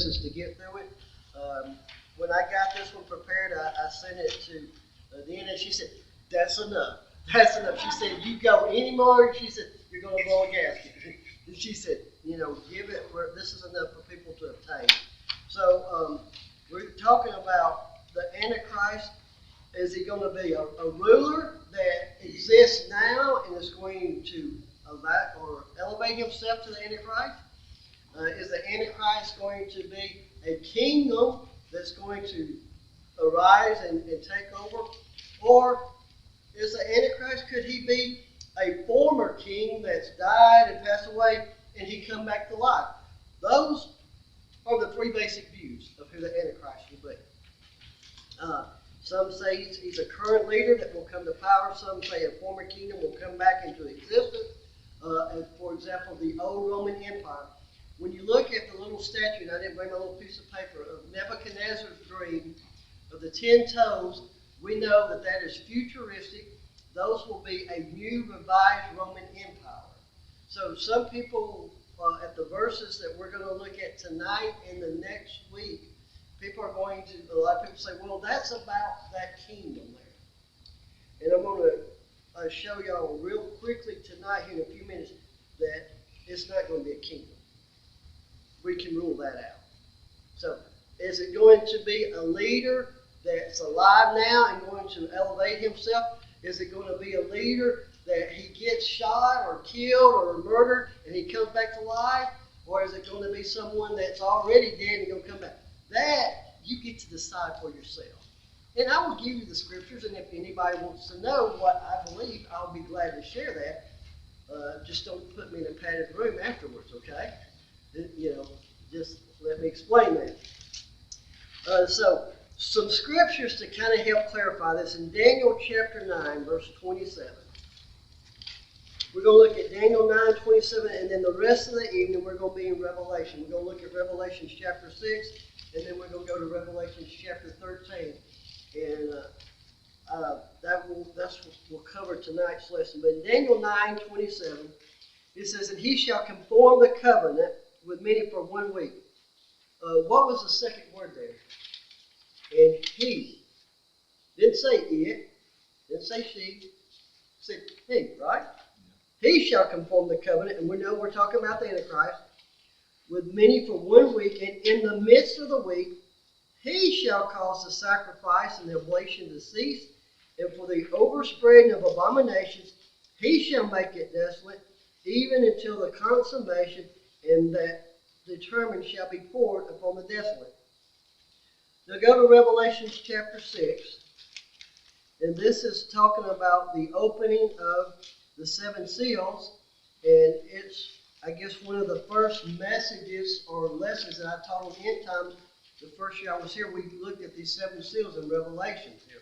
lessons to get through it. When I got this one prepared, I sent it to Deanna, and she said, "That's enough. That's enough." She said, "You go any more," she said, "you're going to blow a gasket." And she said, give it where this is enough for people to obtain. So we're talking about the Antichrist. Is he going to be a ruler that exists now and is going to elevate himself to the Antichrist? Is the Antichrist going to be a kingdom that's going to arise and take over? Or is the Antichrist, could he be a former king that's died and passed away and he come back to life? Those are the three basic views of who the Antichrist will be. Some say he's a current leader that will come to power. Some say a former kingdom will come back into existence. As for example, the old Roman Empire. When you look at the little statue, and I didn't bring my little piece of paper, of Nebuchadnezzar's dream of the 10 toes, we know that that is futuristic. Those will be a new revised Roman Empire. So some people, at the verses that we're going to look at tonight and the next week, people are going to, a lot of people say, well, that's about that kingdom there. And I'm going to show y'all real quickly tonight, here in a few minutes, that it's not going to be a kingdom. We can rule that out. So, is it going to be a leader that's alive now and going to elevate himself? Is it going to be a leader that he gets shot or killed or murdered and he comes back to life? Or is it going to be someone that's already dead and going to come back? That you get to decide for yourself. And I will give you the scriptures, and if anybody wants to know what I believe, I'll be glad to share that. Just don't put me in a padded room afterwards, okay? Just let me explain that. So, some scriptures to kind of help clarify this. In Daniel chapter 9, verse 27. We're going to look at Daniel 9, 27, and then the rest of the evening we're going to be in Revelation. We're going to look at Revelation chapter 6, and then we're going to go to Revelation chapter 13. And that's what we'll cover tonight's lesson. But in Daniel 9, 27, it says, "And he shall conform the covenant with many for 1 week." What was the second word there? And he. Didn't say it. Didn't say she. Said he, right? He shall conform the covenant, and we know we're talking about the Antichrist, with many for 1 week, and in the midst of the week, he shall cause the sacrifice and the oblation to cease, and for the overspreading of abominations, he shall make it desolate, even until the consummation, and that determined shall be poured upon the desolate. Now go to Revelation chapter 6, and this is talking about the opening of the 7 seals, and it's, I guess, one of the first messages or lessons that I taught on the end times. The first year I was here, we looked at these 7 seals in Revelation here.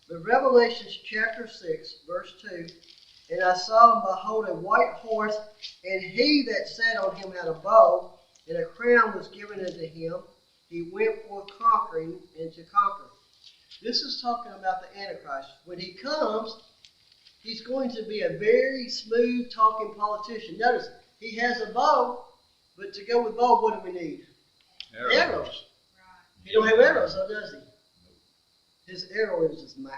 But Revelation chapter 6, verse 2, "And I saw and behold a white horse, and he that sat on him had a bow, and a crown was given unto him. He went forth conquering and to conquer." This is talking about the Antichrist. When he comes, he's going to be a very smooth talking politician. Notice, he has a bow, but to go with bow, what do we need? Arrows. He don't have arrows, though, does he? His arrow is his mouth.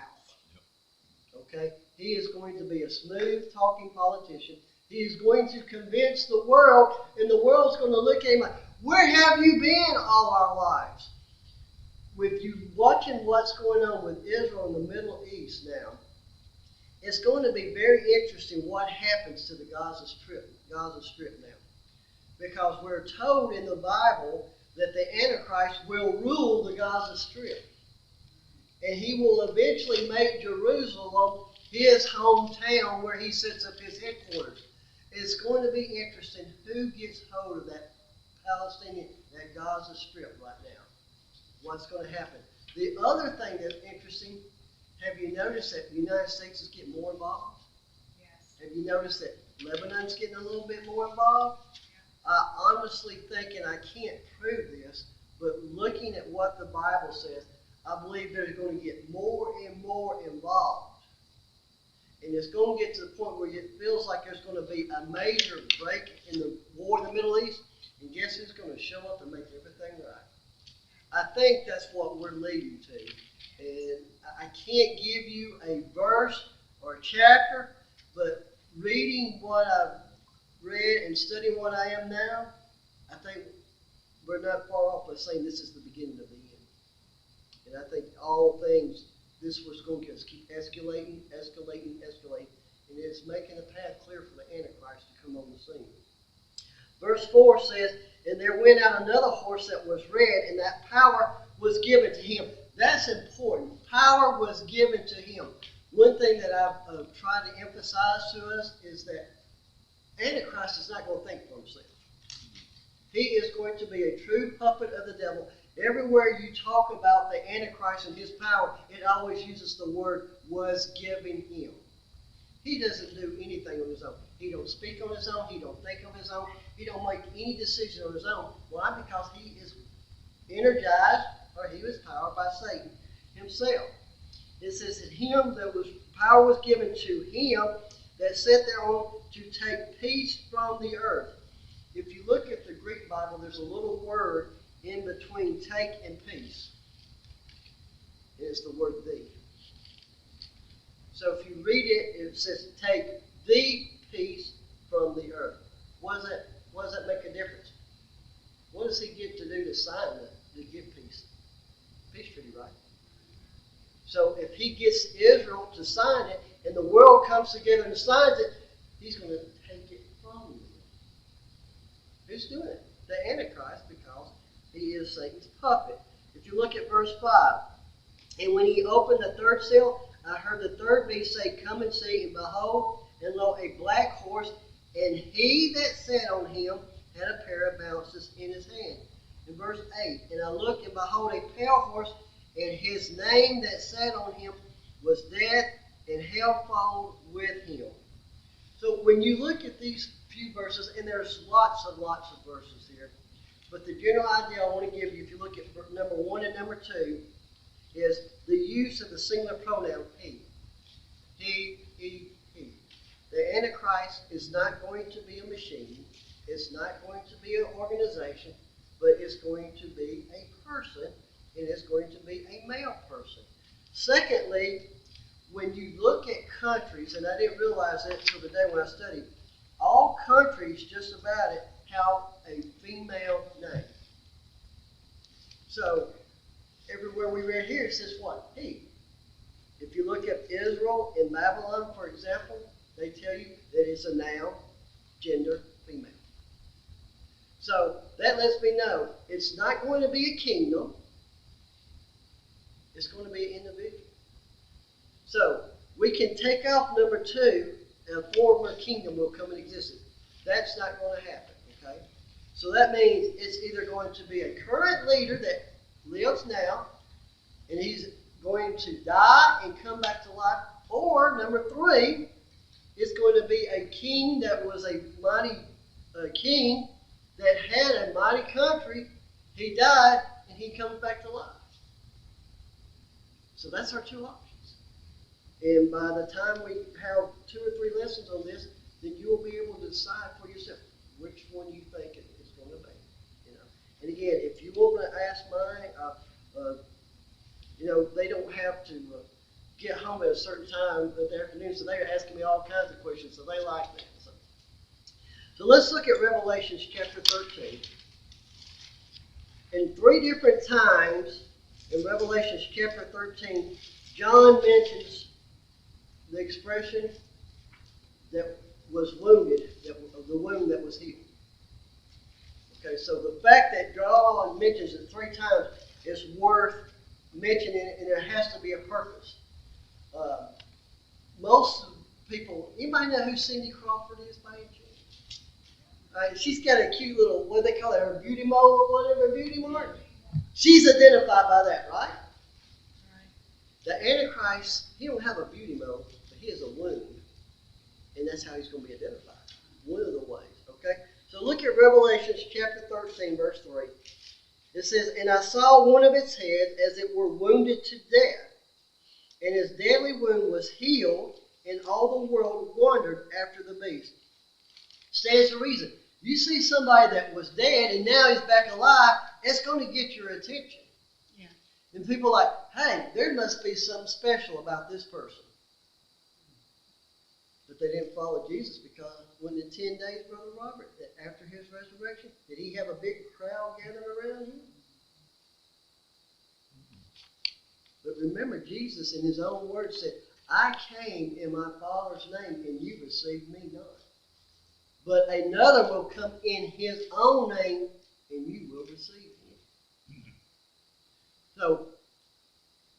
Okay? He is going to be a smooth talking politician. He is going to convince the world, and the world's going to look at him like, where have you been all our lives? With you watching what's going on with Israel in the Middle East now, it's going to be very interesting what happens to the Gaza Strip now. Because we're told in the Bible that the Antichrist will rule the Gaza Strip. And he will eventually make Jerusalem his hometown where he sets up his headquarters. It's going to be interesting who gets hold of that Palestinian, that Gaza Strip right now. What's going to happen. The other thing that's interesting, have you noticed that the United States is getting more involved? Yes. Have you noticed that Lebanon's getting a little bit more involved? Yeah. I honestly think, and I can't prove this, but looking at what the Bible says, I believe they're going to get more and more involved. And it's going to get to the point where it feels like there's going to be a major break in the war in the Middle East. And guess who's going to show up and make everything right? I think that's what we're leading to. And I can't give you a verse or a chapter, but reading what I've read and studying what I am now, I think we're not far off by saying this is the beginning of the end. And I think all things, this was going to keep escalating, and it's making a path clear for the Antichrist to come on the scene. Verse 4 says, and there went out another horse that was red, and that power was given to him. That's important. Power was given to him. One thing that I've tried to emphasize to us is that Antichrist is not going to think for himself. He is going to be a true puppet of the devil. Everywhere you talk about the Antichrist and his power, it always uses the word was given him. He doesn't do anything on his own. He don't speak on his own. He don't think on his own. He don't make any decision on his own. Why? Because he is energized, or he was powered by Satan himself. It says that him that was power was given to him that sat thereon to take peace from the earth. If you look at the Greek Bible, there's a little word in between take and peace. It's the word thee. So if you read it, it says take the peace from the earth. What does that make a difference? What does he get to do to sign that, to give peace? Peace treaty, right? So if he gets Israel to sign it, and the world comes together and signs it, he's going to take it from them. Who's doing it? The Antichrist, because he is Satan's puppet. If you look at verse 5, and when he opened the third seal, I heard the third beast say, come and see, and behold, and lo, a black horse, and he that sat on him had a pair of balances in his hand. In verse 8, and I looked, and behold, a pale horse, and his name that sat on him was Death, and hell followed with him. So when you look at these few verses, and there's lots of verses here, but the general idea I want to give you, if you look at number 1 and number 2, is the use of the singular pronoun he. He. The Antichrist is not going to be a machine. It's not going to be an organization, but it's going to be a person, and it's going to be a male person. Secondly, when you look at countries, and I didn't realize that until the day when I studied, all countries, just about it, have a female name. So, everywhere we read here, it says what? He. If you look at Israel in Babylon, for example, they tell you that it's a noun, gender, female. So, that lets me know it's not going to be a kingdom. It's going to be an individual. So, we can take off number 2, and a former kingdom will come in existence. That's not going to happen, okay? So that means it's either going to be a current leader that lives now, and he's going to die and come back to life, or number 3, it's going to be a king that was a mighty king that had a mighty country. He died, and he comes back to life. So that's our 2 options. And by the time we have 2 or 3 lessons on this, then you will be able to decide for yourself which one you think it is going to be. You know. And again, if you want to ask mine, they don't have to get home at a certain time in the afternoon, so they're asking me all kinds of questions, so they like that. So let's look at Revelation chapter 13. In 3 different times in Revelation chapter 13, John mentions the expression that was wounded, the wound that was healed. Okay, so the fact that John mentions it 3 times is worth mentioning, and there has to be a purpose. Most people, anybody know who Cindy Crawford is by any chance? She's got a cute little, what do they call it, her beauty mole or whatever, beauty mark? She's identified by that, right? The Antichrist, he don't have a beauty mole, but he has a wound. And that's how he's going to be identified. One of the ways, okay? So look at Revelation chapter 13, verse 3. It says, and I saw one of its heads as it were wounded to death. And his deadly wound was healed, and all the world wondered after the beast. Stands to reason. You see somebody that was dead and now he's back alive, it's going to get your attention. Yeah. And people are like, hey, there must be something special about this person. But they didn't follow Jesus because when in 10 days, Brother Robert, that after his resurrection, did he have a big crowd gathered around him? But remember, Jesus in his own words said, I came in my Father's name and you received me not. But another will come in his own name and you will receive him. So,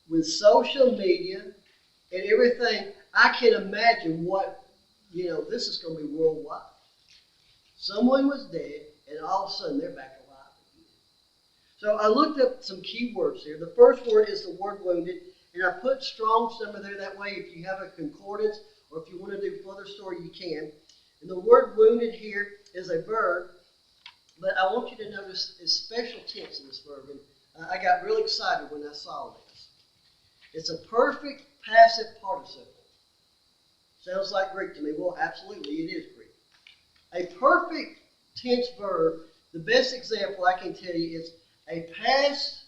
with social media and everything, I can imagine what, this is going to be worldwide. Someone was dead and all of a sudden they're back alive again. So I looked up some key words here. The first word is the word wounded, and I put Strong's number there. That way, if you have a concordance or if you want to do further story, you can. And the word wounded here is a verb, but I want you to notice the special tense in this verb. And I got really excited when I saw this. It's a perfect passive participle. Sounds like Greek to me. Well, absolutely, it is Greek. A perfect tense verb, the best example I can tell you is a past,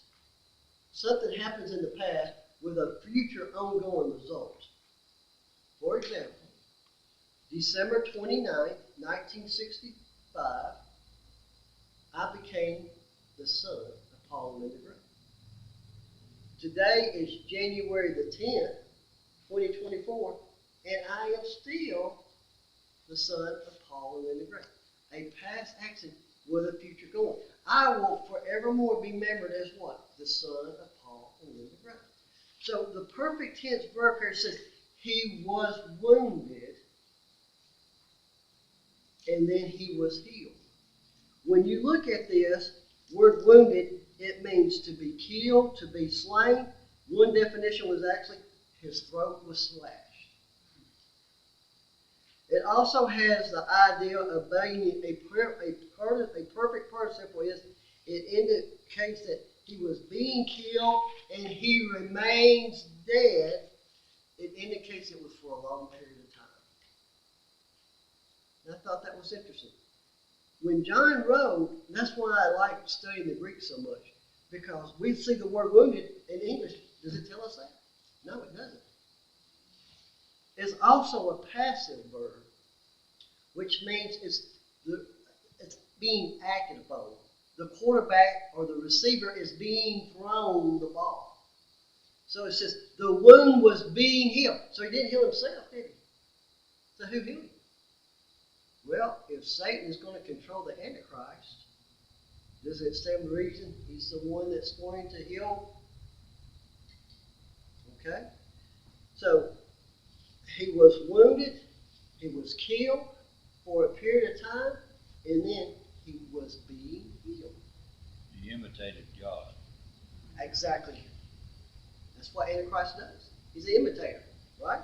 something happens in the past with a future ongoing result. For example, December 29, 1965, I became the son of Paul Linda Gray. Today is January the 10th, 2024, and I am still the son of Paul and Linda Gray. A past action with a future going. I will forevermore be remembered as what? The son of Paul and Linda Gray. So the perfect tense verb here says, he was wounded, and then he was healed. When you look at this word wounded, it means to be killed, to be slain. One definition was actually his throat was slashed. It also has the idea of being a perfect participle. It indicates that he was being killed and he remains dead. It indicates it was for a long period of time. And I thought that was interesting. When John wrote, that's why I like studying the Greek so much, because we see the word wounded in English. Does it tell us that? No, it doesn't. It's also a passive verb, which means it's being acted upon. The quarterback or the receiver is being thrown the ball. So it says the wound was being healed. So he didn't heal himself, did he? So who healed him? Well, if Satan is going to control the Antichrist, does it stand to reason he's the one that's going to heal? Okay? So he was wounded, he was killed for a period of time, and then he was being healed. He imitated God. Exactly. That's what Antichrist does. He's an imitator, right?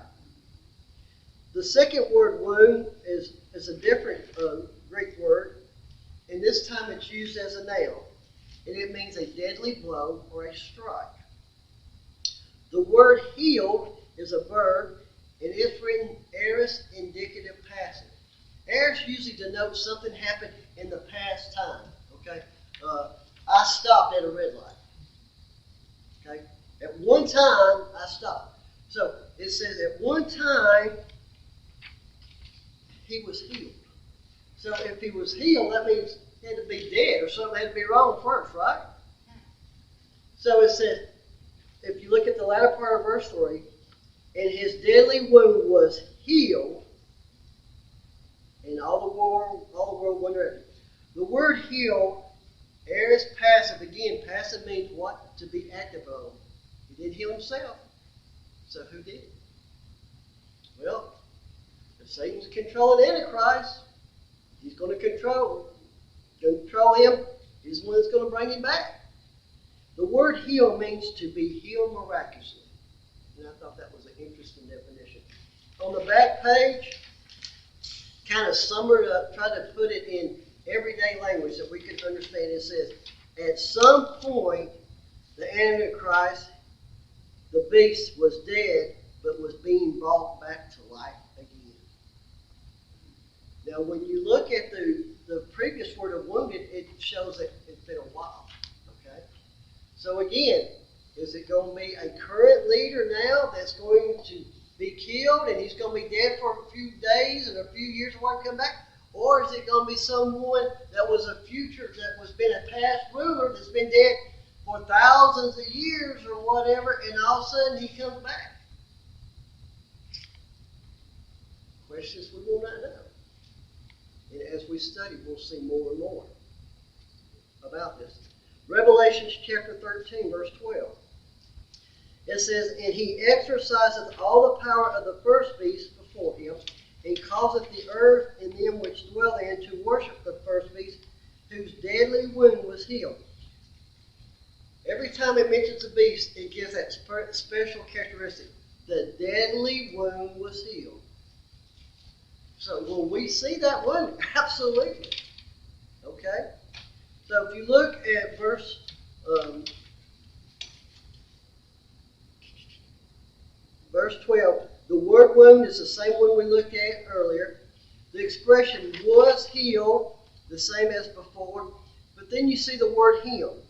The second word, wound, is a different Greek word, and this time it's used as a noun, and it means a deadly blow or a strike. The word healed is a verb, and it's written aorist indicative passive. Aorist usually denotes something happened in the past time. Okay, I stopped at a red light. Okay, at one time I stopped. So it says at one time he was healed. So if he was healed, that means he had to be dead or something had to be wrong first, right? So it says, if you look at the latter part of verse 3, and his deadly wound was healed, and all the world wondered. The word heal, aorist passive, again, passive means what? To be active on. He didn't heal himself. So who did? Well, if Satan's controlling Antichrist, he's going to control him. He's the one that's going to bring him back. The word heal means to be healed miraculously. And I thought that was an interesting definition. On the back page, kind of summed up, tried to put it in everyday language that we could understand. It says, at some point, the Antichrist, the beast, was dead, but was being brought back to life again. Now, when you look at the the previous word of wounded, it shows that it's been a while. Okay? So again, is it going to be a current leader now that's going to be killed and he's going to be dead for a few days and a few years and won't come back? Or is it going to be someone that was a future, that was been a past ruler that's been dead for thousands of years or whatever, and all of a sudden he comes back? Questions we will not know. And as we study, we'll see more and more about this. Revelation chapter 13, verse 12. It says, "And he exerciseth all the power of the first beast before him, and causeth the earth and them which dwell therein to worship the first beast, whose deadly wound was healed." Every time it mentions a beast, it gives that special characteristic. The deadly wound was healed. So will we see that wound? Absolutely. Okay? So if you look at verse 12, the word wound is the same one we looked at earlier. The expression was healed, the same as before. But then you see the word him.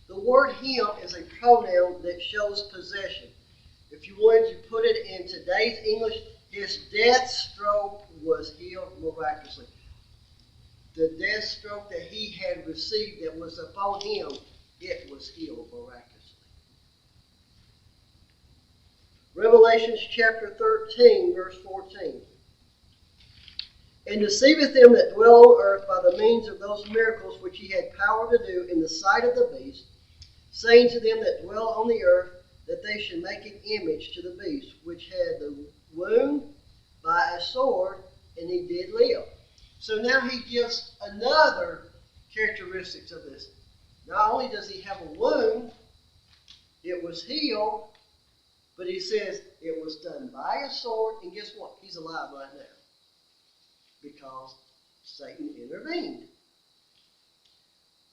The word him is a pronoun that shows possession. If you wanted to put it in today's English, his death stroke was healed miraculously. The death stroke that he had received that was upon him, it was healed miraculously. Revelation chapter 13, verse 14. "And deceiveth them that dwell on earth by the means of those miracles which he had power to do in the sight of the beast, saying to them that dwell on the earth that they should make an image to the beast, which had the wound by a sword, and he did live." So now he gives another characteristics of this. Not only does he have a wound, it was healed, but he says it was done by a sword, and guess what? He's alive right now because Satan intervened.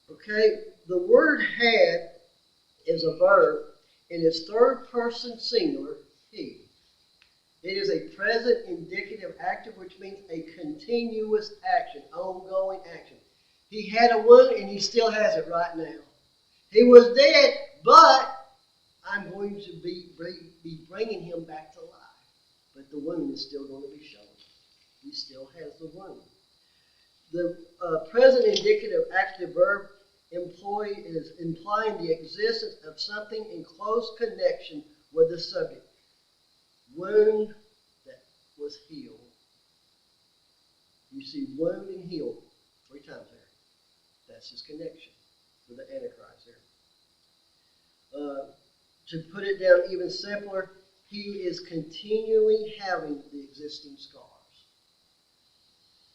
Okay, the word had is a verb in its third person singular, he. It is a present indicative active, which means a continuous action, ongoing action. He had a wound and he still has it right now. He was dead, but I'm going to be bringing him back to life. But the wound is still going to be shown. He still has the wound. The present indicative active verb employed is implying the existence of something in close connection with the subject. Wound that was healed. You see wound and healed 3 times there. That's his connection with the Antichrist there. To put it down even simpler, he is continually having the existing scars.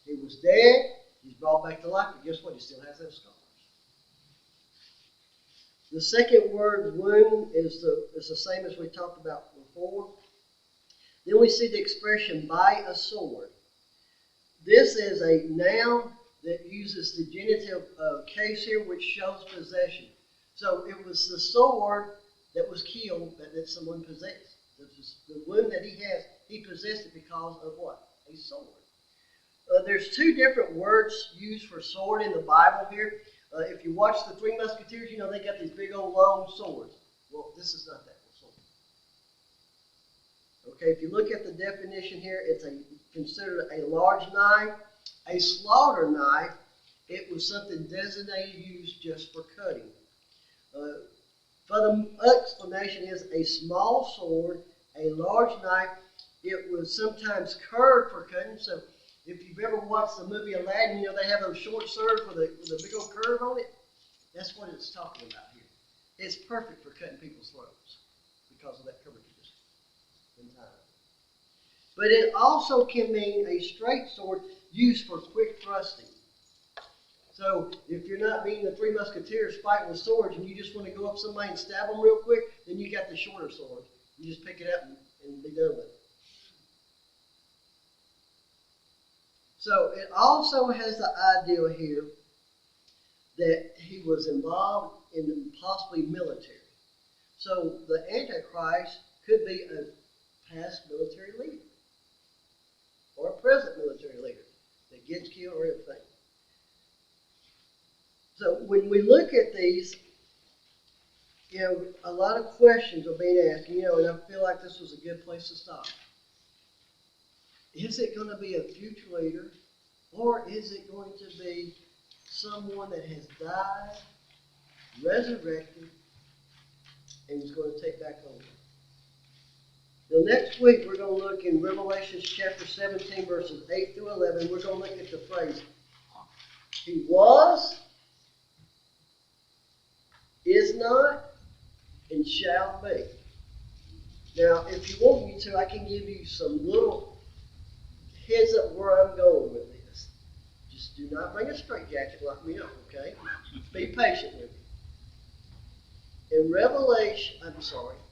He was dead, he's brought back to life, but guess what? He still has those scars. The second word, wound, is the same as we talked about before. Then we see the expression by a sword. This is a noun that uses the genitive case here, which shows possession. So it was the sword that was killed that someone possessed. The wound that he has, he possessed it because of what? A sword. There's 2 different words used for sword in the Bible here. If you watch the Three Musketeers, you know they got these big old long swords. Well, this is not that sword. Okay, if you look at the definition here, it's considered a large knife, a slaughter knife. It was something designated used just for cutting. Further explanation is a small sword, a large knife. It was sometimes curved for cutting. So if you've ever watched the movie Aladdin, you know they have those short swords with a big old curve on it. That's what it's talking about here. It's perfect for cutting people's throats because of that curvature in time. But it also can mean a straight sword used for quick thrusting. So if you're not being the Three Musketeers fighting with swords and you just want to go up somebody and stab them real quick, then you got the shorter sword. You just pick it up and be done with it. So it also has the idea here that he was involved in possibly military. So the Antichrist could be a past military leader or a present military leader that gets killed or anything. So when we look at these, you know, a lot of questions are being asked, you know, and I feel like this was a good place to stop. Is it going to be a future leader, or is it going to be someone that has died, resurrected, and is going to take back over? Now, next week, we're going to look in Revelation chapter 17, verses 8 through 11. We're going to look at the phrase, He was, is not, and shall be. Now, if you want me to, I can give you some little heads up where I'm going with this. Just do not bring a straitjacket like me up, okay? Be patient with me. In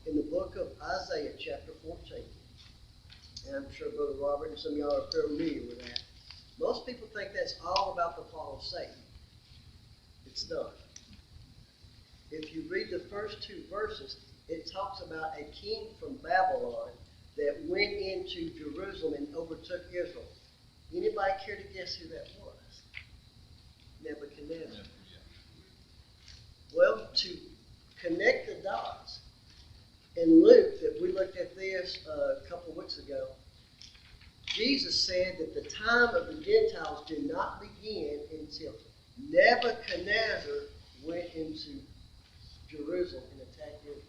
in the book of Isaiah, chapter 14, and I'm sure Brother Robert and some of y'all are familiar with that. Most people think that's all about the fall of Satan. It's not. If you read the first two verses, it talks about a king from Babylon that went into Jerusalem and overtook Israel. Anybody care to guess who that was? Nebuchadnezzar. Well, to connect the dots, in Luke, that we looked at this a couple of weeks ago, Jesus said that the time of the Gentiles did not begin until Nebuchadnezzar went into Jerusalem and attacked Israel.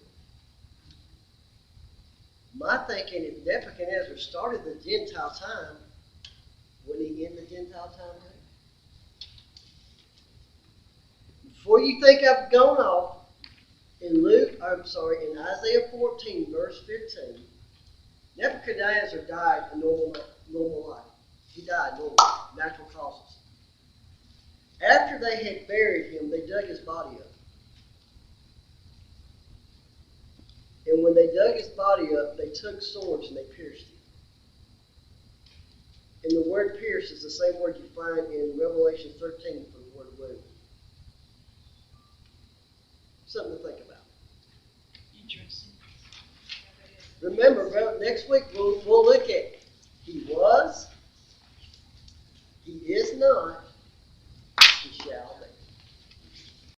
My thinking, if Nebuchadnezzar started the Gentile time, would he end the Gentile time too? Before you think I've gone off, in Isaiah 14, verse 15, Nebuchadnezzar died a normal life. He died normal, natural causes. After they had buried him, they dug his body up. And when they dug his body up, they took swords and they pierced him. And the word pierce is the same word you find in Revelation 13 for the word wound. Something to think about. Interesting. Remember, next week we'll look at